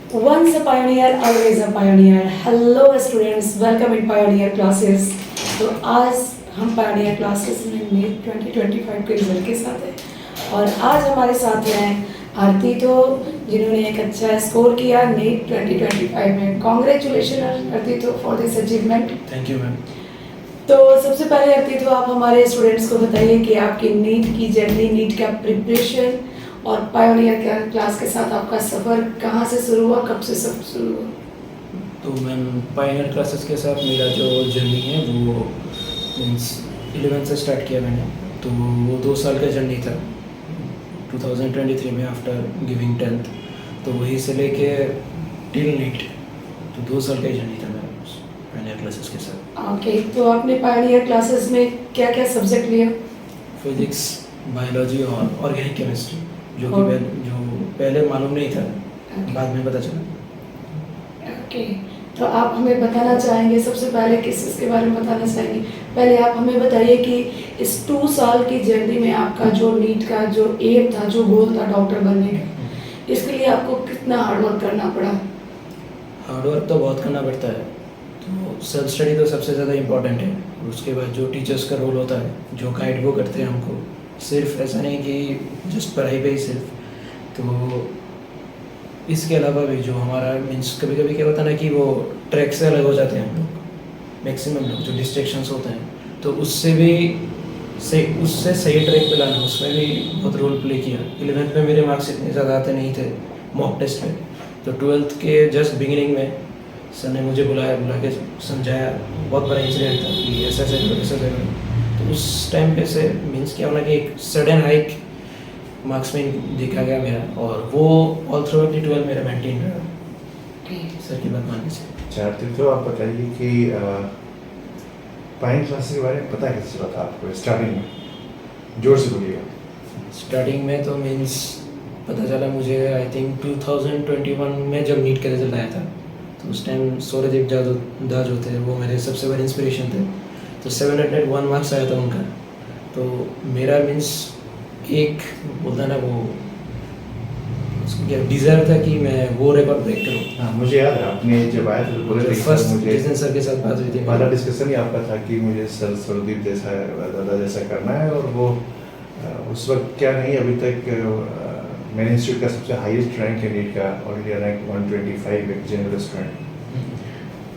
Once a pioneer, always a pioneer. Hello students, welcome in Pioneer classes. तो आज हम Pioneer classes में NEET 2025 के रिजल्ट के साथ हैं और आज हमारे साथ हैं आरती तो जिन्होंने एक अच्छा स्कोर किया नीट 2025 में. कॉन्ग्रेचुलेशन आरती तो for this achievement. Thank you ma'am. तो सबसे पहले आरती तो आप हमारे स्टूडेंट्स को बताइए कि आपकी नीट की जर्नी, नीट का प्रिपरेशन और पायोनियर क्लास के साथ आपका सफ़र कहाँ से शुरू हुआ, कब से सब शुरू हुआ? तो मैम पायनियर क्लासेस के साथ मेरा जो जर्नी है वो मीन्स 11 से स्टार्ट किया मैंने. तो वो 2 साल का जर्नी था 2023 में आफ्टर गिविंग 10th. तो वहीं से लेके टिल नीट तो 2 साल का ही जर्नी था मेरा पायनियर क्लासेस के साथ. ओके, तो आपने पायोनियर क्लासेस में क्या क्या सब्जेक्ट लिए? फिजिक्स, बायोलॉजी और ऑर्गेनिक केमिस्ट्री जो और- जो पहले मालूम नहीं था, बाद में पता चला. ओके, तो आप हमें बताना चाहेंगे सबसे पहले किस के बारे में बताना चाहेंगे? पहले आप हमें बताइए कि इस 2 साल की जर्नी में आपका जो नीट का जो एम था, जो गोल था डॉक्टर बनने का, इसके लिए आपको कितना हार्डवर्क करना पड़ा? हार्डवर्क तो बहुत करना पड़ता है. तो सेल्फ स्टडी तो सबसे ज़्यादा इम्पोर्टेंट है. उसके बाद जो टीचर्स का रोल होता है, जो गाइड वो करते हैं हमको, सिर्फ ऐसा नहीं कि जस्ट पढ़ाई पे ही सिर्फ. तो इसके अलावा भी जो हमारा मीन्स कभी कभी क्या होता है ना कि वो ट्रैक से अलग हो जाते हैं हम लोग, मैक्सिमम लोग जो डिस्ट्रैक्शंस होते हैं. तो उससे सही ट्रैक पे लाना, उसमें भी बहुत रोल प्ले किया. 11th में मेरे मार्क्स इतने ज़्यादा आते नहीं थे मॉक टेस्ट में. तो 12th के जस्ट बिगिनिंग में सर ने मुझे बुला के समझाया. बहुत बड़ा इंसिडेंट था कि ऐसा करो. तो उस टाइम पे से मीन्स क्या होना कि एक सडन हाइक मार्क्स में देखा गया मेरा, और वो ऑल थ्रू आउट 12 मेरा मेंटेन रहा सर की बात मानने से. चाहते तो आप बताइए कि पाइन क्लासेस के बारे में पता कैसे चला था आपको स्टार्टिंग में? जोर से बोलिएगा. स्टार्टिंग में तो मीन्स पता चला मुझे आई थिंक 2021 में जब नीट का रिजल्ट आया था. तो उस टाइम सौरदीप दा जो थे वो मेरे सबसे बड़े इंस्पिरेशन थे. तो 701 मार्क्स आया था उनका. तो मेरा मीन्स एक बोलता ना वो उसको क्या डिज़ायर था कि मैं वो रिकॉर्ड ब्रेक करूँ. हाँ, मुझे याद है आपने जब आया था तो बोले थे कि फर्स्ट मुझे जिस दिन सर के साथ बात हुई थी पहला डिस्कशन ही आपका था कि मुझे सर सौरदीप जैसा दादा जैसा करना है. और वो उस वक्त क्या नहीं, अभी तक मेरे इंस्टीट्यूट का सबसे हाईएस्ट रैंक है नीट का, ऑल इंडिया रैंक 125 एक जनरल स्टूडेंट.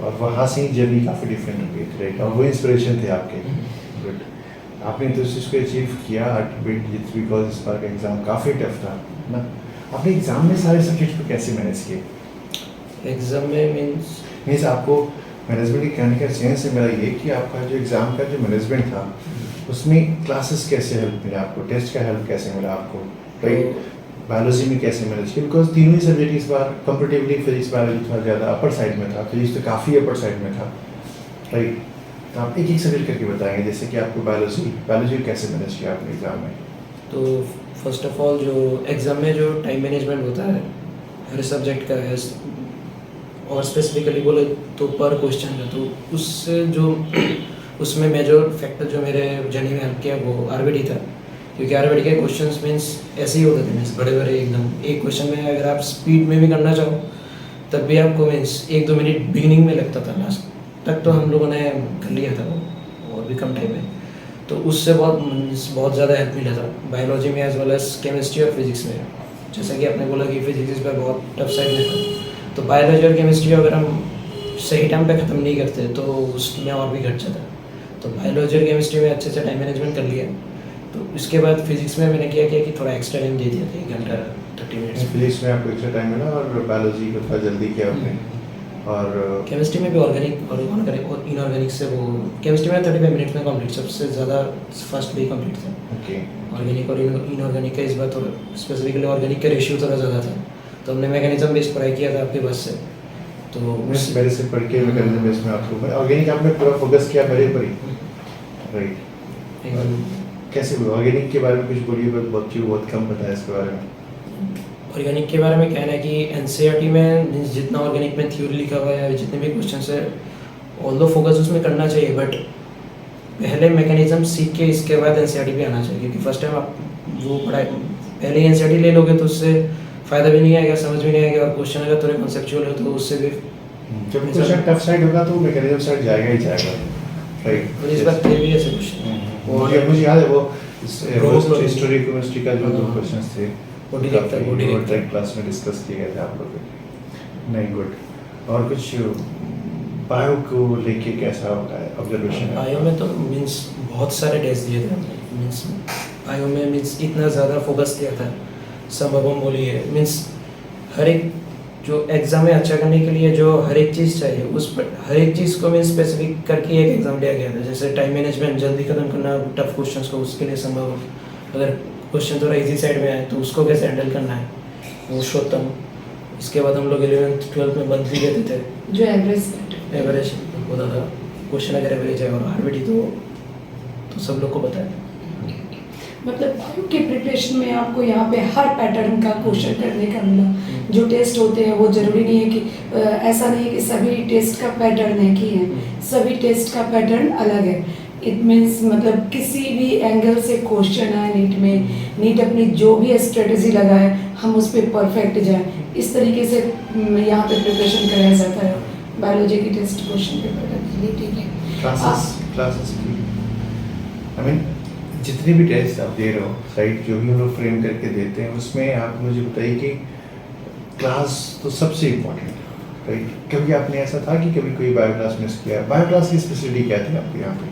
और वहाँ से ही जर्नी काफ़ी डिफरेंट हो गई थी, राइट? और वो इंस्पिरेशन थे आपके. गुड. आपने तो इस चीज़ को अचीव किया बिकॉज इस बार का एग्ज़ाम काफ़ी टफ था ना. आपने एग्ज़ाम में सारे सब्जेक्ट्स को कैसे मैनेज किए? एग्ज़ाम में मीन्स आपको मैनेजमेंट के कहने का सेंस है मेरा ये कि आपका जो एग्ज़ाम का जो मैनेजमेंट था उसमें क्लासेस कैसे हेल्प मिला आपको, टेस्ट का हेल्प कैसे मिला आपको, राइट? बायोलॉजी में कैसे मैनेज किया? बिकॉज तीनों ही सब्जेक्ट इस बार कंपेरेटिवली फिजिक्स बायोलॉजी थोड़ा ज़्यादा अपर साइड में था, फिजिक्स तो काफ़ी अपर साइड में था, राइट? तो आप एक एक सब्जेक्ट करके बताएंगे, जैसे कि आपको बायोलॉजी कैसे मैनेज किया आपने एग्ज़ाम में? तो फर्स्ट ऑफ ऑल जो एग्ज़ाम में जो टाइम मैनेजमेंट होता है हर सब्जेक्ट का है, और स्पेसिफिकली बोले तो पर क्वेश्चन का, तो उससे जो उसमें मेजर फैक्टर जो मेरे जर्नी में हेल्प किया वो आरबीडी था. क्योंकि आरबीडी के क्वेश्चंस मीन्स ऐसे ही होते थे, मीन्स बड़े बड़े एकदम. एक क्वेश्चन में अगर आप स्पीड में भी करना चाहो तब भी आपको मीन्स 1-2 मिनट बिगिनिंग में लगता था. लास्ट तक तो हम लोगों ने कर लिया था वो, और भी कम टाइम में. तो उससे बहुत ज़्यादा हेल्प मिला था बायोलॉजी में एज वेल एज केमिस्ट्री और फिजिक्स में. जैसा कि आपने बोला कि फिजिक्स इस पर बहुत टफ साइड में था, तो बायोलॉजी और केमिस्ट्री अगर हम सही टाइम पे ख़त्म नहीं करते तो उसमें और भी घट जाता. तो बायोलॉजी और केमिस्ट्री में अच्छे से टाइम मैनेजमेंट कर लिया. तो इसके बाद फिजिक्स में मैंने क्या किया कि थोड़ा एक्स्ट्रा टाइम दे दिया था, 1 घंटा 30 मिनट्स. फिजिक्स में आपको एक्स्ट्रा टाइम मिला और बायोलॉजी को थोड़ा जल्दी किया आपने. और केमिस्ट्री में भी ऑर्गेनिक और इनऑर्गेनिक से वो केमिस्ट्री में 35 मिनट्स में कंप्लीट, सबसे ज़्यादा फर्स्ट भी कंप्लीट था. ओके. ऑर्गेनिक और इनऑर्गेनिक का इस बार थोड़ा स्पेसिफिकली ऑर्गेनिक का रेशियो थोड़ा ज़्यादा था. तो हमने मैकेनिज्म बेस्ड पढ़ाई किया था आपके बस से. तो मेरे से पढ़ के मैकेनिज्म बेस में आपको ऑर्गेनिक आपने पूरा फोकस किया मेरे पर ही, राइट? कैसे हुआ ऑर्गेनिक के बारे में कुछ बोलिए, बहुत कम पता है इसके बारे में. ऑर्गेनिक के बारे में कहना है कि एनसीईआरटी में जितना ऑर्गेनिक में थ्योरी लिखा हुआ है, जितने भी क्वेश्चन है, ऑल्दो फोकस उसमें करना चाहिए, बट पहले मैकेनिज्म सीख के इसके बाद एनसीईआरटी पे आना चाहिए. क्योंकि फर्स्ट टाइम आप वो पढ़ाई पहले एनसीईआरटी ले लोगे तो उससे फ़ायदा भी नहीं आएगा, समझ भी नहीं आएगा, और क्वेश्चन अगर थोड़े कॉन्सेप्चुअल हो तो उससे भी जब क्वेश्चन टफ साइड होगा तो मैकेनिज्म साइड जाएगा ही जाएगा, राइट। इस बार थे भी ऐसे क्वेश्चन। मुझे याद है वो Robust हिस्टोरी केमिस्ट्री का जो दो हाँ। क्वेश्चंस थे बॉडी देखता है, बॉडी देखता है। क्लास में डिस्कस किए गए थे आप लोग। नहीं, गुड। और कुछ बायो को लेके कैसा होता है ऑब्जर्वेशन है? बायो में तो मीन्स बहुत सारे टेस्ट दिए थे हमने, मीन्स बायो में मीन्स इतना ज़्यादा फोकस किया था, संभवम बोलिए, मीन्स हर एक जो एग्ज़ाम में अच्छा करने के लिए जो हर एक चीज़ चाहिए, उस पर हर एक चीज़ को मीन्स स्पेसिफिक करके एक एग्ज़ाम लिया गया था। जैसे टाइम मैनेजमेंट, जल्दी ख़त्म करना टफ क्वेश्चंस को, उसके लिए संभव, अगर क्वेश्चन थोड़ा इजी साइड में आए तो उसको कैसे हैंडल करना है, पुरुषोत्तम। इसके बाद हम लोग 11th 12th में मंथली लेते थे, जो एवरेज होता था क्वेश्चन, अगर एवरेज है और आरबीटी तो सब लोग को पता है। मतलब बायो के प्रिपरेशन में आपको यहाँ पे हर पैटर्न का क्वेश्चन करने का मिला। जो टेस्ट होते हैं वो जरूरी नहीं है कि ऐसा नहीं है कि सभी टेस्ट का पैटर्न एक ही है, सभी टेस्ट का पैटर्न अलग है। इट मीन्स मतलब किसी भी एंगल से क्वेश्चन आए नीट में, नीट अपनी जो भी स्ट्रेटेजी लगाए हम उस पर परफेक्ट जाए, इस तरीके से यहाँ पे प्रिपरेशन कराया जाता है बायोलॉजी की टेस्ट क्वेश्चन पेपर के लिए। ठीक है, क्लासेस की आई मीन जितनी भी टेस्ट आप दे रहे हो, राइट, जो भी हम लोग फ्रेम करके देते हैं उसमें आप मुझे बताइए कि क्लास तो सबसे इम्पोर्टेंट है, राइट। कभी आपने ऐसा था कि कभी कोई बायो क्लास मिस किया? बायो क्लास की स्पेशलिटी क्या थी आपके यहाँ पे?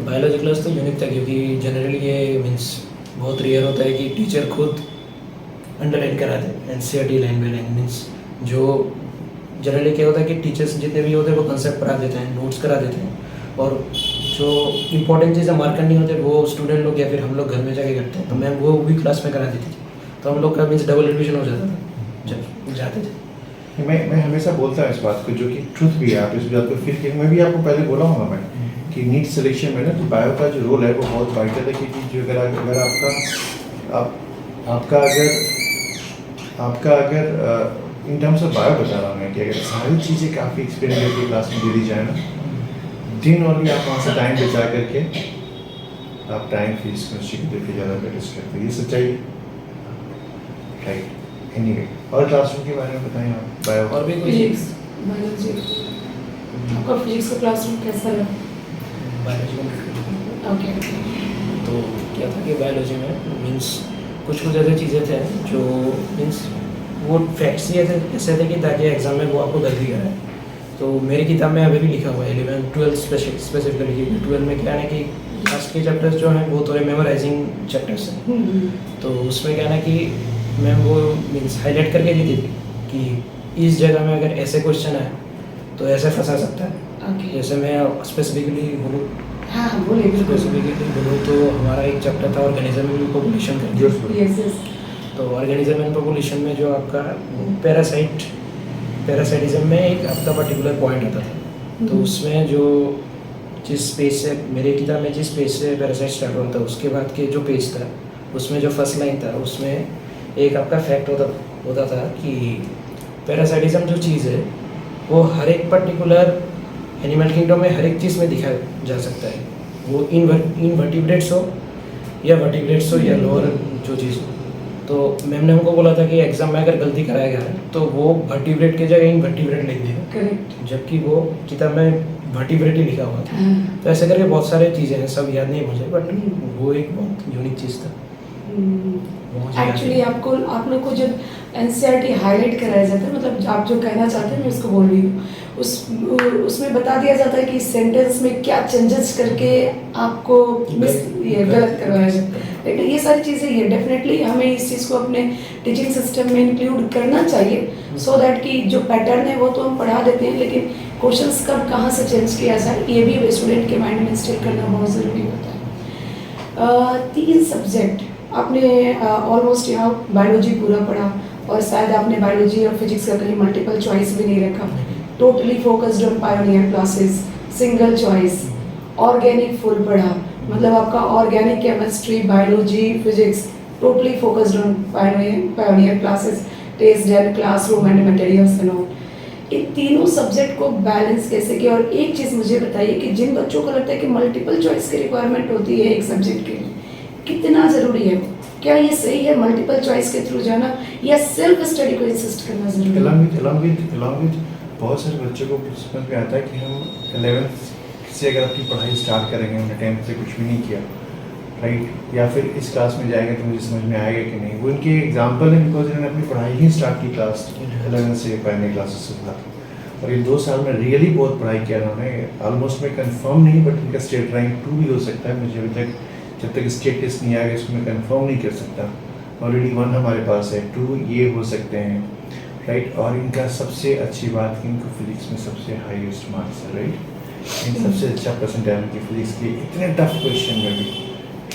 बायोलॉजी क्लास तो यूनिक था, क्योंकि जनरली ये मीन्स बहुत रेयर होता है कि टीचर खुद अंडरलाइन कराते हैं NCERT line by line. Means जो जनरली क्या होता है कि टीचर्स जितने भी होते हैं वो कंसेप्ट पढ़ा देते हैं, नोट्स करा देते हैं, और जो इंपॉर्टेंट चीज़ें मार्क करनी होती है वो स्टूडेंट लोग या फिर हम लोग घर में जाके करते हैं। तो मैम वो भी क्लास में करा देती थी, तो हम लोग का मीन्स डबल रिविजन हो जाता था जब जाते थे। मैं हमेशा बोलता हूँ इस बात को, जो कि ट्रुथ भी है, आप इस बात को फील किया। मैं भी आपको पहले बोला हूँ मैं कि नीट सिलेक्शन में ना तो बायो का जो रोल है वो बहुत वाइटल है, क्योंकि जो अगर आपका अगर इन टर्म्स ऑफ बायो बता रहा हूँ मैं कि अगर सारी चीज़ें काफ़ी एक्सप्लेन करके क्लास में दे दी जाए ना, दिन ओनली आप वहाँ से टाइम बचा करके आप टाइम फीस केमिस्ट्री की देखिए ज़्यादा प्रैक्टिस करते हैं, ये सच्चाई, राइट। एनीवे, और क्लासरूम के बारे में बताएं आप बायो और भी कोई फिजिक्स, बायोलॉजी, आपका फिजिक्स का क्लासरूम कैसा रहा? बायोलॉजी में ओके, तो क्या था कि बायोलॉजी में मीन्स कुछ ऐसे चीज़ें थे जो मीन्स वो फैक्ट्स ही ऐसे थे कि ताकि एग्ज़ाम में वो आपको गलती कराए। तो मेरी किताब में अभी भी लिखा हुआ है 11 12 स्पेसिफिकली, क्योंकि 12 में क्या है ना कि लास्ट के चैप्टर्स जो हैं वो थोड़े मेमोराइजिंग चैप्टर्स हैं। तो उसमें क्या है ना कि मैम वो मीन्स हाईलाइट करके दी थी कि इस जगह में अगर ऐसे क्वेश्चन आए तो ऐसे फंसा सकता है। ओके, जैसे मैं स्पेसिफिकली बोलूँ हाँ बोलिए बिल्कुल। स्पेसिफिकली बोलूँ तो हमारा एक चैप्टर था ऑर्गेनिज्म एंड पॉपुलेशन का। यस यस, तो ऑर्गेनिज्म एंड पॉपुलेशन में जो आपका पैरासाइटिज्म में एक आपका पर्टिकुलर पॉइंट आता था। तो उसमें जो जिस पेज से मेरे किताब में जिस पेज से पैरासाइट स्टार्ट हुआ था उसके बाद के जो पेज था उसमें जो फर्स्ट लाइन था उसमें एक आपका फैक्ट होता था कि पैरासाइटिज्म जो चीज़ है वो हर एक पर्टिकुलर एनिमल किंगडम में हर एक चीज़ में दिखाया जा सकता है, वो इनवर्टिब्रेट्स हो या वर्टिब्रेट्स हो या लोअर जो चीज़ हो। तो मैम ने हमको बोला था कि एग्जाम में अगर गलती कराया गया तो वो वर्टिब्रेट की जगह इनवर्टिब्रेट लिख देगा, करेक्ट, जबकि वो किताब में वर्टिब्रेट ही लिखा हुआ था। हाँ। तो ऐसे करके बहुत सारे चीज़ें हैं, सब याद नहीं मुझे, बट वो एक बहुत यूनिक चीज़ था। एक्चुअली आप लोग को जब एनसीईआरटी हाईलाइट कराया जाता है, मतलब आप जो कहना चाहते हैं मैं उसको बोल रही हूँ, उसमें बता दिया जाता है कि सेंटेंस में क्या चेंजेस करके आपको गलत करवाया जाता है। लेकिन ये सारी चीज़ें ये डेफिनेटली हमें इस चीज़ को अपने टीचिंग सिस्टम में इंक्लूड करना चाहिए, सो दैट कि जो पैटर्न है वो तो हम पढ़ा देते हैं, लेकिन क्वेश्चंस कब कहाँ से चेंज किया जाए ये भी स्टूडेंट के माइंड में इंस्टिल करना बहुत ज़रूरी होता है। 3 सब्जेक्ट आपने ऑलमोस्ट यहाँ बायोलॉजी पूरा पढ़ा, और शायद आपने बायोलॉजी और फिजिक्स का कहीं मल्टीपल चॉइस भी नहीं रखा, totally focused on pioneer classes, single choice, organic full पढ़ा, मतलब आपका organic chemistry, biology, physics totally focused on pioneer classes, test deal, classroom and materials and all. इन तीनों सब्जेक्ट को बैलेंस कैसे किया? और एक चीज़ मुझे बताइए कि जिन बच्चों को लगता है कि मल्टीपल चॉइस की रिक्वायरमेंट होती है एक सब्जेक्ट के लिए, कितना ज़रूरी है? क्या ये सही है मल्टीपल चॉइस के थ्रू जाना, या सेल्फ स्टडी को इंसिस्ट करना जरूरी है? along with बहुत सारे बच्चों को समझ में आता है कि हम 11th से अगर अपनी पढ़ाई स्टार्ट करेंगे, हमने 10th से कुछ भी नहीं किया, राइट, या फिर इस क्लास में जाएंगे तो मुझे समझ में आएगा कि नहीं। वो इनके एग्जाम्पल है बिकॉज इन्होंने अपनी पढ़ाई ही स्टार्ट की क्लास 11th से प्राइमरी क्लासेस से था, और ये 2 साल में रियली बहुत पढ़ाई किया उन्होंने। ऑलमोस्ट मैं कंफर्म नहीं, बट उनका स्टेट रैंक 2 भी हो सकता है। मुझे अभी तक जब तक स्टेट टेस्ट नहीं आएगा इसको मैं कंफर्म नहीं कर सकता। ऑलरेडी 1 हमारे पास है, 2 ये हो सकते हैं, राइट। और इनका सबसे अच्छी बात कि इनको फिजिक्स में सबसे हाईएस्ट मार्क्स है, राइट। इन सबसे अच्छा परसेंटाइल की फिजिक्स के इतने टफ क्वेश्चन में भी,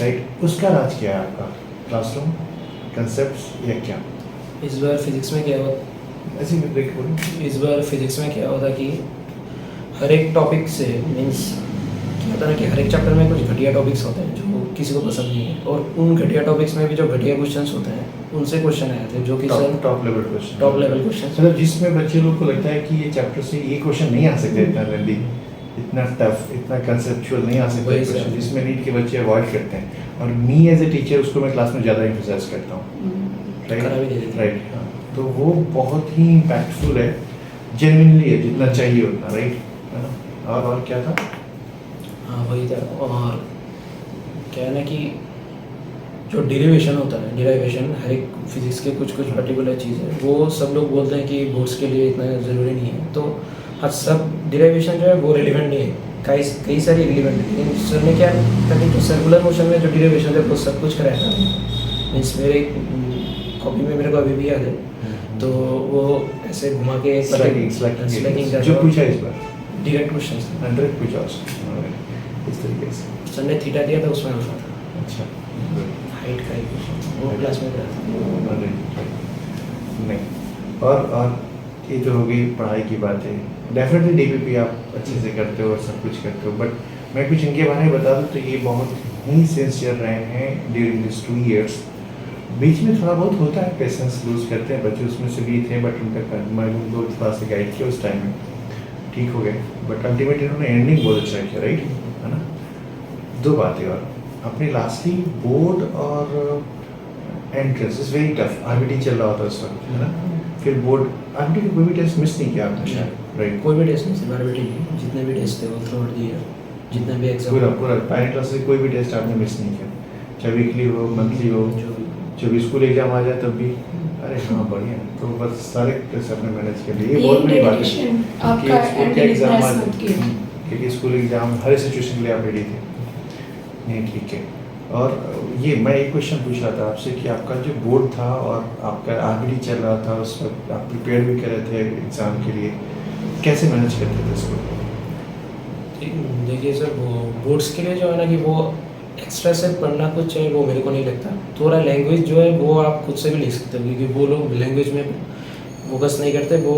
राइट। उसका राज क्या है आपका? क्लासरूम, कंसेप्ट्स या क्या? इस बार फिजिक्स में क्या हुआ, ऐसे ही ब्रेक बोलो। इस बार फिजिक्स में क्या होता कि हर एक टॉपिक से मीन्स क्या होता है ना कि हर एक चैप्टर में कुछ घटिया टॉपिक्स होते हैं जो किसी को पसंद नहीं है, और उन घटिया टॉपिक्स में भी जो घटिया क्वेश्चंस होते हैं उनसे क्वेश्चन आए थे जो कि sir top level question, top level question, मतलब जिसमें बच्चे लोग को लगता है कि ये चैप्टर से ये क्वेश्चन नहीं आ सकते, इतना लेंदी, इतना टफ, इतना कंसेप्चुअल नहीं आ सकता वही सर। क्वेश्चन, जिसमें नीट के बच्चे अवॉइड करते हैं। और मी एज ए टीचर उसको मैं क्लास में ज़्यादा एम्फसाइज करता हूँ, करा भी दे देते हैं। राइट। हाँ, तो वो बहुत ही इम्पैक्टफुल है, जेन्युइनली है, जितना चाहिए उतना, राइट, है ना। और क्या था? हाँ वही था। और क्या है ना कि जो डिराइवेशन होता है, डिराइवेशन हर एक फिजिक्स के कुछ कुछ पर्टिकुलर चीज़ है, वो सब लोग बोलते हैं कि बोर्ड्स के लिए इतना ज़रूरी नहीं है। तो हाँ, सब डिराइवेशन जो है वो रिलेवेंट नहीं है, कई सारी रिलेवेंट है, लेकिन सर ने क्या था कि जो सर्कुलर मोशन में जो डिराइवेशन है वो सब कुछ कराया था। मीन्स मेरे कॉपी में मेरे को अभी भी याद है, तो वो ऐसे घुमा के स्लैकिंग जो पूछा इस बार डायरेक्ट क्वेश्चन 100 पूछा उसने इस तरीके से। सर ने थीटा दिया था, उसमें अल्फा था, अच्छा, हाइट का ही क्वेश्चन वो क्लास में था। नहीं, और ये तो हो गई पढ़ाई की बात है। डेफिनेटली डीपीपी आप अच्छे से करते हो और सब कुछ करते हो, बट मैं कुछ इनके बारे में बता दूँ तो ये बहुत ही सिंसियर रहे हैं ड्यूरिंग दिस 2 years। बीच में थोड़ा बहुत होता है, पेशेंस लूज करते हैं बच्चे, उसमें से भी थे, बट मैं उनको थोड़ा सा गाइड किया उस टाइम में, ठीक हो गए। बट अल्टीमेटली उन्होंने एंडिंग बहुत अच्छा किया, राइट, है ना। 2 बातें और अपनी लास्टली बोर्ड और entrance is very tough. RBT चल रहा होता है उस वक्त, है ना। फिर बोर्ड आरबीटी का कोई भी टेस्ट मिस नहीं किया आपने शायद, राइट? कोई भी टेस्ट नहीं, सिर्फ आरबीटी नहीं, जितने भी टेस्ट थे वो थ्रू आउट द ईयर, जितना भी एग्जाम पूरा पैरेंट क्लास से कोई भी टेस्ट आपने मिस नहीं किया, चाहे वीकली हो, मंथली हो, जो भी स्कूल एग्जाम आ जाए तब भी। अरे हाँ, बढ़िया। तो बस सारे टेस्ट आपने मैनेज कर लिए, ये बहुत बड़ी बात है आपका स्कूल के एग्जाम आ की क्योंकि स्कूल एग्जाम हर सिचुएशन के लिए आप रेडी थे। नहीं, ठीक है। और ये मैं एक क्वेश्चन पूछ रहा था आपसे कि आपका जो बोर्ड था और आपका आरबीटी चल रहा था, उस वक्त आप प्रिपेयर भी कर रहे थे एग्ज़ाम के लिए, कैसे मैनेज करते थे इसको? देखिए सर, वो बोर्ड्स के लिए जो है ना कि वो एक्स्ट्रा से पढ़ना कुछ है वो मेरे को नहीं लगता। थोड़ा लैंग्वेज जो है वो आप खुद से भी लिख सकते हो, क्योंकि वो लोग लैंग्वेज में फोकस नहीं करते, वो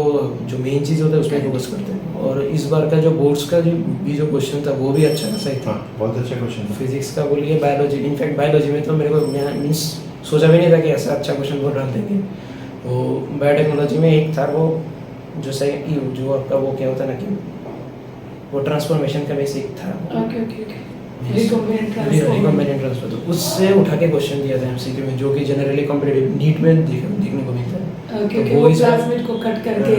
जो मेन चीज़ होता है उसमें फोकस करते हैं। और इस बार का जो बोर्ड्स का जो क्वेश्चन था वो भी अच्छा खासा ही था। बहुत अच्छा क्वेश्चन था। फिजिक्स का बोलिए, बायोलॉजी, इनफैक्ट बायोलॉजी में तो मेरे को मीन्स सोचा भी नहीं था कि ऐसा अच्छा क्वेश्चन वो डाल देंगे। वो बायोटेक्नोलॉजी में एक था वो जो जो आपका वो क्या होता है ना कि वो ट्रांसफॉर्मेशन का बेसिक था। ओके रिकॉम्बिनेंट ट्रांसफर, तो उससे उठा के क्वेश्चन दिया था एमसीक्यू में, जो कि जनरली कॉम्पिटिटिव नीट में देखने को मिलता है। ओके तो वो क्लासमेट को कट करके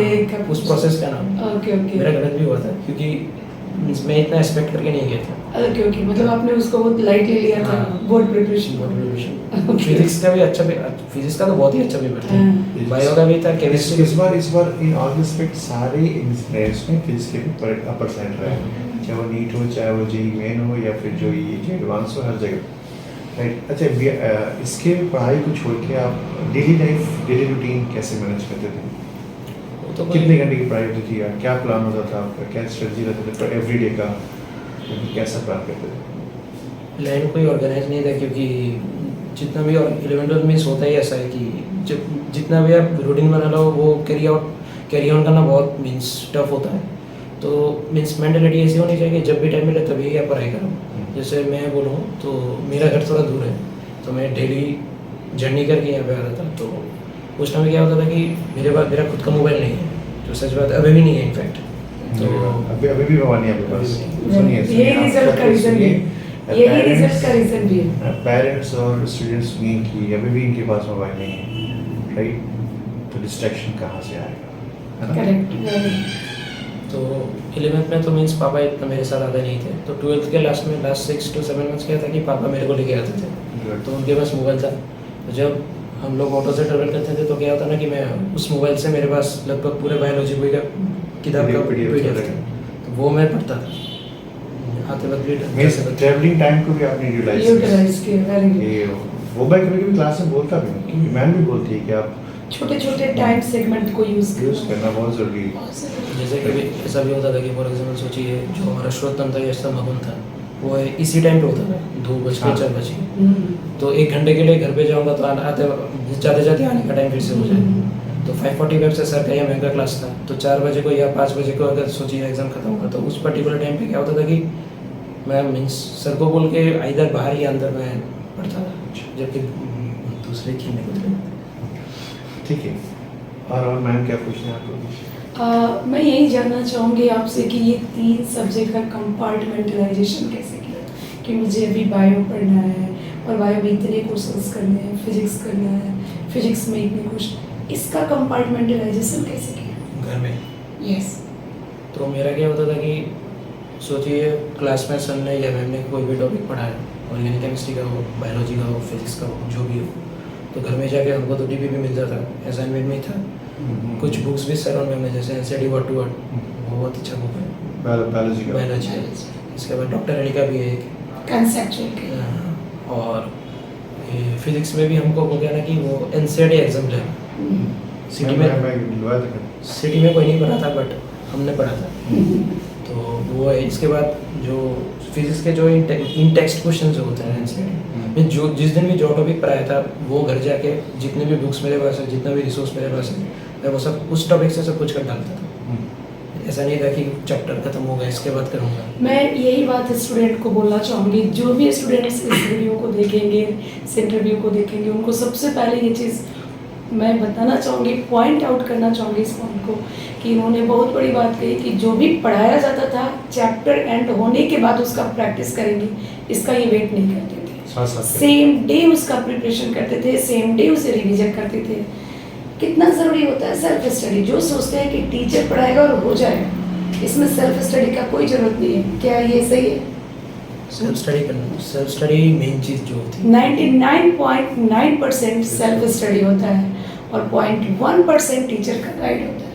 उस प्रोसेस का नाम ओके मेरा गलत भी हुआ था, क्योंकि मैं इतना एक्सपेक्ट करके नहीं गया था। ओके मतलब आपने उसको बहुत लाइटली लिया था बोर्ड प्रिपरेशन। फिजिक्स का भी अच्छा, फिजिक्स का तो बहुत ही अच्छा पेपर था, बायो का भी था, केमिस्ट्री। इस बार इन ऑल रिस्पेक्ट सारे एग्जाम्स में फिजिक्स के पेपर अपर साइड रहे, चाहे वो नीट हो, चाहे वो जेईई मेन हो, या फिर जो ये एडवांस हो, हर जगह, राइट। अच्छा, इसके पढ़ाई को छोड़ के आप डेली लाइफ, डेली रूटीन कैसे मैनेज करते थे? तो कितने घंटे की पढ़ाई होती थी, या क्या प्लान होता था आपका, क्या स्ट्रेटजी रहता था एवरी डे का, कैसा प्लान करते थे? प्लान कोई ऑर्गेनाइज नहीं था, क्योंकि जितना भी 11 मिस होता ही ऐसा है कि जब जितना भी आप रूटीन बना लो वो कैरी ऑन करना बहुत मीन्स टफ होता है। तो मीन्स मेंटलिटी ऐसी होनी चाहिए कि जब भी टाइम मिले तभी आप पढ़ाई करो। जैसे मैं बोलूँ तो मेरा घर थोड़ा दूर है, तो मैं डेली जर्नी करके यहाँ पे आ रहा था। तो उस टाइम क्या होता था कि मेरे पास मेरा खुद का मोबाइल नहीं है, जो सच बात अभी भी नहीं है इनफैक्ट। तो अभी भी मोबाइल नहीं है आपके पास? यही रिजल्ट का रीजन भी है। पेरेंट्स और स्टूडेंट्स में कि अभी भी इनके पास मोबाइल नहीं है, राइट। तो डिस्ट्रैक्शन कहाँ से आएगा, है ना? करेक्ट। तो 11th में तो मीन्स पापा इतना मेरे साथ आते नहीं थे, तो 12th के लास्ट 6 to 7 मंथ्स क्या था कि पापा मेरे को लेके आते थे, Good. तो उनके पास मोबाइल था। तो जब हम लोग ऑटो से ट्रेवल करते थे तो क्या होता ना कि मैं उस मोबाइल से मेरे पास लगभग पूरे बायोलॉजी बोई का किताब का PDF PDF था। था, तो वो मैं पढ़ता था आते वक्त भी मीन्स ट्रैवलिंग टाइम को भी आपने यूटिलाइज यूटिलाइज किया, वेरी गुड। ये वो मैं कभी कभी क्लास में बोलता भी हूँ, क्योंकि मैम भी बोलती है कि आप छोटे छोटे टाइम सेगमेंट को यूज करना बहुत ज़रूरी है। जैसे कभी ऐसा भी होता था कि फॉर एग्जाम्पल सोचिए जो हमारा श्रोतम था या मगन था वो इसी टाइम पे होता था 2 हाँ। 4 बजे, तो 1 घंटे के लिए घर पे जाऊंगा तो आते जाते जाते आने का टाइम फिर से हो जाए। तो 5:45 से सर का या मैम का क्लास था, तो 4 बजे को या 5 बजे को अगर सोचिए एग्जाम खत्म हुआ तो उस पर्टिकुलर टाइम पे क्या होता था कि मैं मीन्स सर को बोल के इधर बाहर या अंदर मैं पढ़ता था, जबकि दूसरे खेलने को थे। ठीक है, और मैम क्या पूछना है आपको? मैं यही जानना चाहूँगी आपसे कि ये 3 सब्जेक्ट का कंपार्टमेंटलाइजेशन कैसे किया, कि मुझे अभी बायो पढ़ना है और बायो में इतने क्वेश्चंस करने हैं, फिजिक्स करना है, फिजिक्स में इतने क्वेश्चन, इसका कंपार्टमेंटलाइजेशन कैसे किया? घर में यस। तो मेरा क्या होता था कि सोचिए क्लास में सर ने या मैम ने कोई भी टॉपिक पढ़ाया, ऑर्गेनिक केमिस्ट्री का हो, बायोलॉजी का हो, फिजिक्स का हो, जो भी हो, तो घर में जाके हमको तो DP भी मिल जाता, असाइनमेंट में ही था। कुछ बुक्स भी सर और मैम ने, जैसे NCERT वर्ड टू वर्ड, वो बहुत अच्छा बुक है, बायोलॉजी का। बायोलॉजी है। इसके बाद डॉक्टर अली का भी है एक, कंसेप्चुअल के। और फिजिक्स में भी हमको हो गया ना कि वो NCERT एग्जाम है, सिटी में सिटी में कोई नहीं पढ़ा था बट हमने पढ़ा था, तो वो है। इसके बाद जो फिजिक्स के जो इन टेक्स्ट क्वेश्चन जो होते हैं NCERT में, जो जिस दिन भी जो टॉपिक पढ़ाया था वो घर जाके जितने भी बुक्स मेरे पास है, जितना भी रिसोर्स मेरे पास है, मैं वो सब उस टॉपिक से सब कुछ कर डालता था। ऐसा नहीं था कि चैप्टर खत्म हो गया इसके बाद करूँगा। मैं यही बात स्टूडेंट को बोलना चाहूँगी, जो भी स्टूडेंट्स इस वीडियो को देखेंगे, इस इंटरव्यू को देखेंगे, उनको सबसे पहले ये चीज़ मैं बताना चाहूँगी, पॉइंट आउट करना चाहूँगी इस पॉइंट को, कि इन्होंने बहुत बड़ी बात कही कि जो भी पढ़ाया जाता था चैप्टर एंड होने के बाद उसका प्रैक्टिस करेंगे, इसका ये वेट नहीं करते थे। सेम डे उसका प्रिपरेशन करते थे, सेम डे उसे रिवीजन करते थे। कितना ज़रूरी होता है सेल्फ स्टडी। जो सोचते हैं कि टीचर पढ़ाएगा और हो जाएगा, इसमें सेल्फ स्टडी का कोई ज़रूरत नहीं है। क्या ये सही है? सेल्फ स्टडी करना, सेल्फ स्टडी मेन चीज़ जो होती है। 99.9% सेल्फ स्टडी होता है और 0.1% टीचर का गाइड होता है,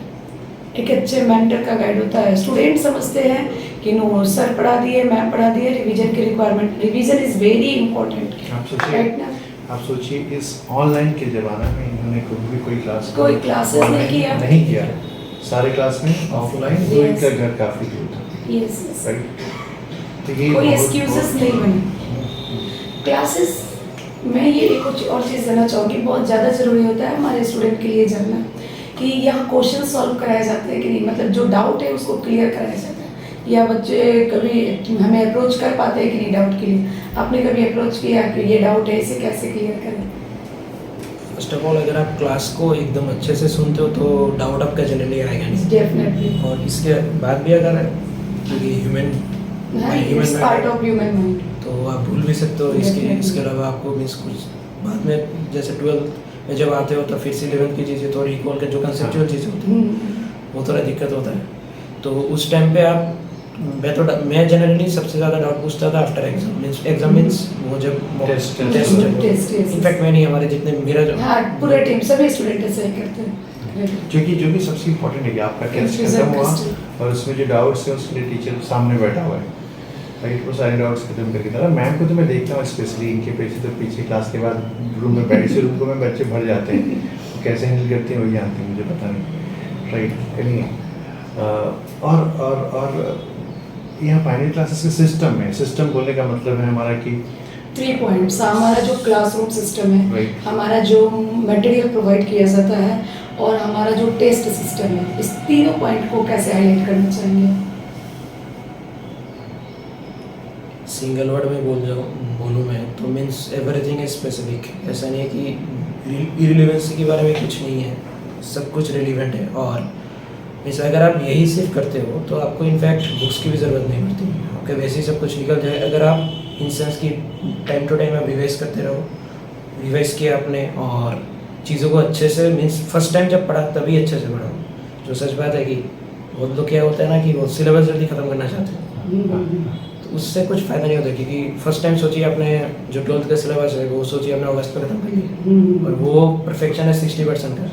एक अच्छे मेंटर का गाइड होता है। स्टूडेंट समझते हैं कि नो सर पढ़ा दिए, मैं पढ़ा दिए, रिवीजन की requirement, revision is very important. आप सोचिए, आप सोचिए इस ऑनलाइन के ज़माने में इन्होंने कोई क्लासेस नहीं किया, सारे क्लास में ऑफलाइन, वो इनका घर काफ़ी दूर था। यस, राइट, कोई एक्सक्यूजेस नहीं बने क्लासेस में। ये एक कुछ और चीज़ देना चाहूँगी, बहुत ज़्यादा ज़रूरी होता है हमारे स्टूडेंट के लिए जानना कि यहाँ क्वेश्चन सॉल्व कराए जाते हैं कि नहीं, मतलब जो डाउट है उसको क्लियर कराया जाता है, या बच्चे कभी हमें अप्रोच कर पाते हैं कि नहीं डाउट के लिए। आपने कभी अप्रोच किया कि ये डाउट है, इसे कैसे क्लियर करें? फर्स्ट ऑफ ऑल अगर आप क्लास को एकदम अच्छे से सुनते हो तो डाउट आपका जनरली आएगा नहीं, डेफिनेटली। और इसके बाद भी अगर क्योंकि human part of human mind, तो आप भूल भी सकते हो। इसके अलावा आपको मीन्स कुछ बाद में जैसे 12th में जब आते हो तो फिर से 11th की चीज़ें थोड़ी रिकॉल के जो कंसेप्चुअल चीज़ें होती हैं वो थोड़ा दिक्कत होता है। तो उस टाइम पे आप मैं जनरली सबसे ज़्यादा डाउट पूछता था आफ्टर एग्जाम। एग्जाम मीन्स वो जब टेस्ट इनफैक्ट मैं नहीं, हमारे जितने मेरा जो पूरा टीम सभी स्टूडेंट ऐसे ही करते हैं, क्योंकि जो भी सबसे इम्पोर्टेंट है कि आपका टेस्ट खत्म हुआ और उसमें जो डाउट्स हैं उसके लिए टीचर सामने बैठा हुआ है, राइट, वो सारे डाउट्स खत्म करके था। मैम को तो मैं देखता हूँ स्पेशली, इनके पीछे तो पीछे क्लास के बाद रूम में बैठ से रूम में बच्चे भर जाते हैं, वो कैसे हैंडल करते हैं वही जानते हैं, मुझे पता नहीं, राइट। एनी और यहाँ फाइनल क्लासेस के सिस्टम में, सिस्टम बोलने का मतलब है हमारा कि 3 पॉइंट्स, हमारा जो क्लासरूम सिस्टम है, Right. हमारा जो मटेरियल प्रोवाइड किया जाता है और हमारा जो टेस्ट सिस्टम है, इस तीनों पॉइंट को कैसे हाईलाइट करना चाहेंगे? सिंगल वर्ड में बोलूँ मैं तो मीन्स एवरीथिंग इज स्पेसिफिक। ऐसा नहीं है कि इरिलेवेंसी के बारे में कुछ नहीं है, सब कुछ रिलेवेंट है। और मीन्स अगर आप यही सिर्फ करते हो तो आपको इनफैक्ट बुक्स की भी ज़रूरत नहीं पड़ती, आपके वैसे ही सब कुछ निकल जाए। अगर आप इन सेंस की टाइम टू टाइम आप रिवाइज करते रहो, रिवाइज किया आपने और चीज़ों को अच्छे से मीन्स फर्स्ट टाइम जब पढ़ा तभी अच्छे से पढ़ा। जो सच बात है कि बहुत लोग क्या होता है ना कि वो सिलेबस जल्दी ख़त्म करना चाहते हैं, तो उससे कुछ फ़ायदा नहीं होता, क्योंकि फर्स्ट टाइम सोचिए आपने जो 12th का सिलेबस है वो सोचिए आपने अगस्त में ख़त्म कर लिया और वो परफेक्शन है 60% का,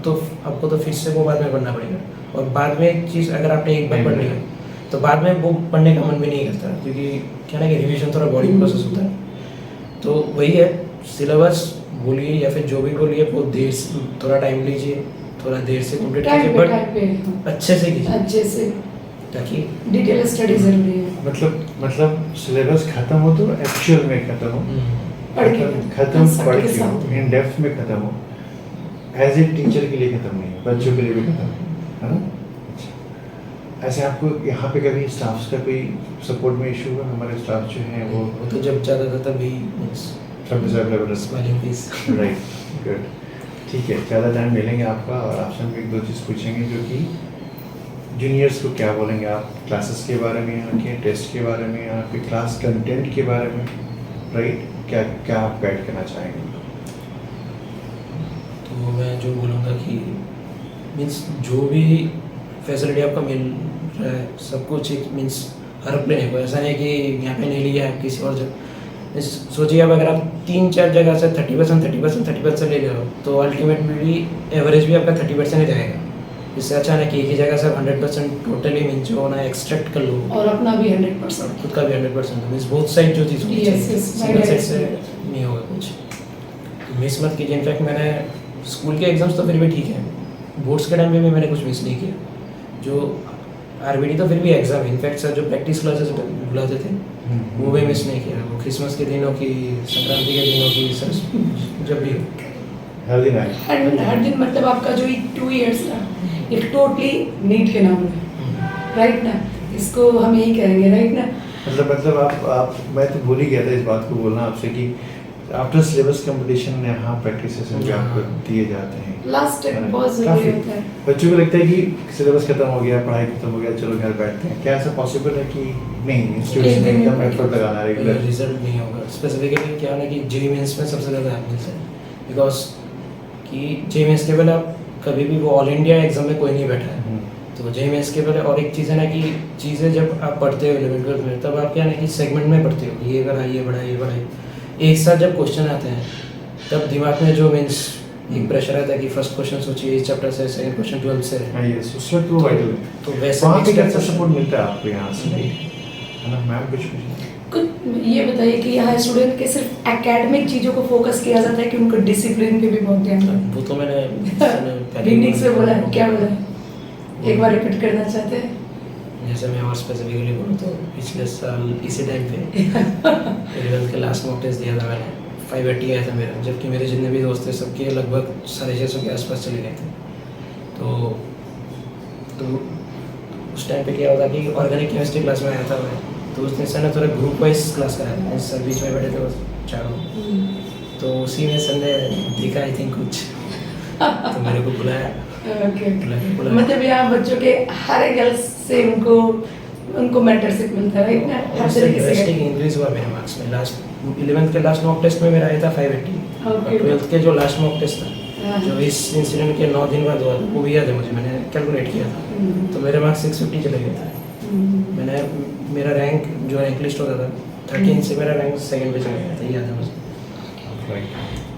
तो आपको तो फिर से वो बाद में पढ़ना पड़ेगा। और बाद में एक चीज़ अगर आपने एक बार पढ़ लिया तो बाद में वो पढ़ने का मन भी नहीं करता, क्योंकि क्या ना कि रिवीजन थोड़ा बॉडी प्रोसेस होता है। तो वही है, सिलेबस बोलिए या फिर जो भी बोलिए वो देर से थोड़ा टाइम लीजिए, थोड़ा देर से कंप्लीट कीजिए, बट अच्छे से कीजिए, अच्छे से, ताकि डिटेल स्टडी जरूरी है। मतलब सिलेबस खत्म हो तो एक्चुअल में खत्म हो, पढ़ के खत्म पढ़ के के साथ। इन डेप्थ में खत्म हो, एज ए टीचर के लिए खत्म नहीं, बच्चों के लिए भी खत्म है ना। अच्छा, ऐसे आपको यहाँ पे कभी स्टाफ्स का कोई सपोर्ट में इशू हुआ? हमारे स्टाफ जो हैं वो तो जब ज़्यादा था तभी sub level smiling face. Right, good, ठीक है। ज़्यादा टाइम मिलेंगे आपका और आपसे हम एक दो चीज़ पूछेंगे, जो कि जूनियर्स को क्या बोलेंगे आप क्लासेस के बारे में, यहाँ के टेस्ट के बारे में, यहाँ पे क्लास कंटेंट के बारे में, राइट, क्या क्या आप गाइड करना चाहेंगे? तो मैं जो बोलूँगा कि मीन्स जो भी फैसिलिटी आपको मिल रहा है सब कुछ एक मीन्स हर प्लेन को, ऐसा नहीं कि यहाँ पे नहीं लिया है किसी और जगह। सोचिए अब अगर आप 3-4 जगह से 30% ले रहे हो तो अल्टीमेटली एवरेज भी आपका 30% ही जाएगा। इससे अच्छा है कि एक ही जगह से 100% टोटली मीन्स जो होना एक्सट्रैक्ट कर लो, और अपना भी 100%, खुद का भी 100% मीन्स बोथ साइड जो चीज़ होनी चाहिए, सिंगल साइड से नहीं होगा कुछ। मिस मत कीजिए। इनफैक्ट मैंने स्कूल के एग्जाम्स तो फिर भी ठीक है, बोर्ड्स के टाइम में भी मैंने कुछ मिस नहीं किया। जो आरबीडी तो फिर भी एग्जाम, इनफैक्ट सर जो प्रैक्टिस क्लासेस बुलाते थे वो भी मिस नहीं किया। वो क्रिसमस के दिनों की, संक्रांति के दिनों की, सर जब भी हर दिन आए, हर दिन, मतलब आपका जो 2 इयर्स था एक टोटली नीट के नाम है, राइट ना, इसको हम यही कहेंगे, राइट ना। मतलब आप मैं तो भूल ही गया था इस बात को बोलना आपसे कि आफ्टर सिलेबस कंपटीशन यहाँ प्रैक्टिस सेशन भी आपको दिए जाते हैं। लास्ट टाइम बहुत जरूरी होता है। बच्चों को लगता है कि सिलेबस खत्म हो गया, पढ़ाई खत्म हो गया, चलो घर बैठते हैं। क्या ऐसा पॉसिबल है कि नहीं, इंस्टीट्यूट में एकदम एफर्ट लगाना रेगुलर? रिजल्ट नहीं होगा। स्पेसिफिकली क्या है ना कि जेईई मेंस में सबसे ज़्यादा हेल्प मिलता है, बिकॉज कि जेईई मेंस के पहले आप कभी भी वो ऑल इंडिया एग्जाम में कोई नहीं बैठा है, तो जेईई मेंस के पहले। और एक चीज़ है ना कि चीज़ें जब आप पढ़ते हो 11th में, तब आप क्या ना कि सेगमेंट में पढ़ते हो, ये बढ़ाई ये बढ़ाई ये बढ़ाई, एक साथ जब क्वेश्चन आते हैं तब दिमाग में जो मीन्स एक प्रेशर आता है कि फर्स्ट क्वेश्चन सोचिए इस चैप्टर से, सेकंड क्वेश्चन 12 से है। हाँ, ये उसमें तो वाइटल है। तो वैसे वहाँ पे mixed कैसा करते हैं। सपोर्ट मिलता है आपको यहाँ से, है ना मैम? कुछ ये बताइए कि यहाँ स्टूडेंट के सिर्फ एकेडमिक चीज़ों को फोकस किया जाता है कि उनको डिसिप्लिन पे भी बहुत ध्यान रखना है? वो तो मैंने बिगनिंग से बोला है, क्या बोला है, एक बार रिपीट करना चाहते हैं? जैसे मैं और स्पेसिफिकली बोलूँ तो पिछले साल इसी टाइम पे 11th के लास्ट मॉक टेस्ट दिया था मैंने, 580 आया था मेरा, जबकि मेरे जितने भी दोस्त थे सबके लगभग 650 के आसपास चले गए थे। तो उस टाइम पे क्या होता कि ऑर्गेनिक केमिस्ट्री क्लास में आया था मैं, तो उसने सर ने थोड़ा ग्रुप वाइज क्लास कराया था, सर बीच में बैठे थे बस चारों, तो उसी में सर ने देखा आई थिंक कुछ, तो मेरे को बुलाया। ओके, बुलाया। मतलब यहाँ बच्चों के हर एक गर्ल्स से उनको मेंटरशिप मिलता है, राइट ना, हर तरीके से। ड्रास्टिक इंक्रीज हुआ मेरे मार्क्स में। लास्ट 11th के लास्ट मॉक टेस्ट में मेरा आया था 580, और ओके। 12th के जो लास्ट मॉक टेस्ट था हाँ। जो इस इंसिडेंट के 9 दिन बाद हुआ था, वो भी याद है मुझे, मैंने कैलकुलेट किया था, तो मेरे मार्क्स 650 चले गए थे। मैंने मेरा रैंक जो रैंक लिस्ट होता था 13 से मेरा रैंक 2nd पे चला गया था, याद है मुझे।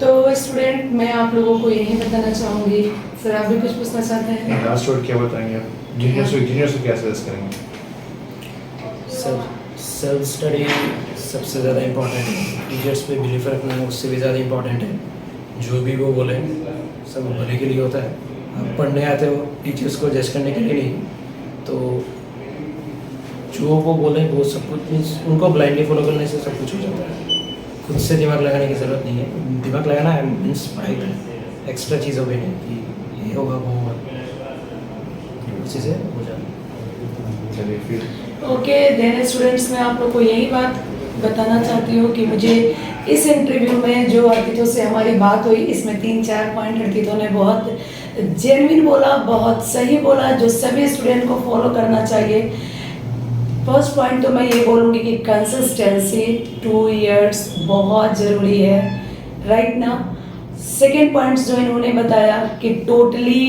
तो स्टूडेंट, मैं आप लोगों को यही बताना चाहूँगी, सर आप भी कुछ पूछना चाहते हैं? लास्ट वर्ड क्या बताएंगे आप? जूनियर्स को क्या सजेस्ट करेंगे? सेल्फ स्टडी सबसे ज़्यादा इम्पोर्टेंट है, टीचर्स पे बिलीव रखना उससे भी ज़्यादा इम्पोर्टेंट है। जो भी वो बोले सब भले के लिए होता है, आप पढ़ने आते हो टीचर्स को जज करने के लिए नहीं, तो जो वो बोले वो सब कुछ मीन्स उनको ब्लाइंडली फॉलो करने से सब कुछ हो जाता है। खुद से दिमाग लगाने की ज़रूरत नहीं है, दिमाग लगाना है मीन्स एक्स्ट्रा चीज़ों पे नहीं कि ये होगा वो होगा, उसी से हो जाता है। चलिए फिर ओके देन स्टूडेंट्स, मैं आप लोग को यही बात बताना चाहती हूँ कि मुझे इस इंटरव्यू में जो अर्पितों से हमारी बात हुई, इसमें 3-4 पॉइंट अर्पितों ने बहुत जेन्युइन बोला, बहुत सही बोला, जो सभी स्टूडेंट को फॉलो करना चाहिए। फर्स्ट पॉइंट तो मैं ये बोलूँगी कि कंसिस्टेंसी 2 इयर्स बहुत ज़रूरी है, राइट ना। सेकेंड पॉइंट्स जो इन्होंने बताया कि टोटली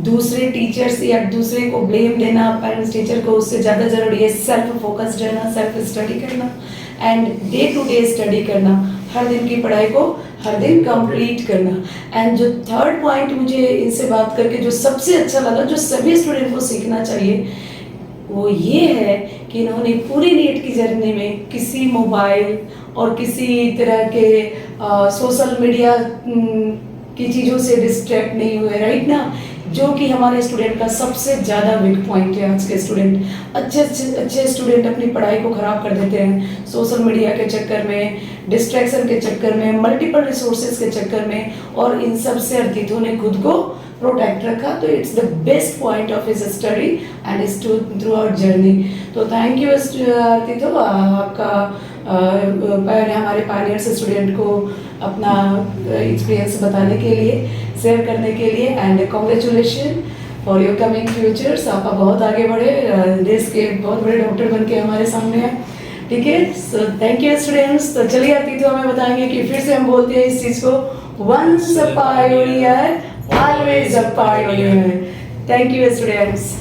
दूसरे टीचर्स या दूसरे को ब्लेम देना पेरेंट्स टीचर को, उससे ज़्यादा ज़रूरी है सेल्फ फोकस्ड रहना, सेल्फ स्टडी करना and day to day study करना, हर दिन की पढ़ाई को हर दिन कंप्लीट करना। एंड जो थर्ड पॉइंट मुझे इनसे बात करके जो सबसे अच्छा लगा, जो सभी स्टूडेंट को सीखना चाहिए, वो ये है कि इन्होंने पूरी नीट की जर्नी में किसी मोबाइल और किसी तरह के सोशल मीडिया की चीज़ों से डिस्ट्रैक्ट नहीं हुए, राइट ना, जो कि हमारे स्टूडेंट का सबसे ज़्यादा वीक पॉइंट है। आज के स्टूडेंट अच्छे स्टूडेंट अपनी पढ़ाई को ख़राब कर देते हैं सोशल मीडिया के चक्कर में, डिस्ट्रैक्शन के चक्कर में, मल्टीपल रिसोर्सेज के चक्कर में, और इन सब से अर्थितों ने खुद को प्रोटेक्ट रखा। तो it's the best point of his study and is through out journey. तो थैंक यू अर्थितो, आपका हमारे पायनियर्स स्टूडेंट को अपना एक्सपीरियंस बताने के लिए, शेयर करने के लिए, and congratulation for your coming futures. आप बहुत आगे बढ़े, देश के बहुत बड़े डॉक्टर बन के हमारे सामने हैं, ठीक है। So thank you students. तो चलिए अर्थितो हमें बताएंगे कि फिर से हम बोलते हैं इस चीज़ को, once a pioneer always a pioneer. Thank you students.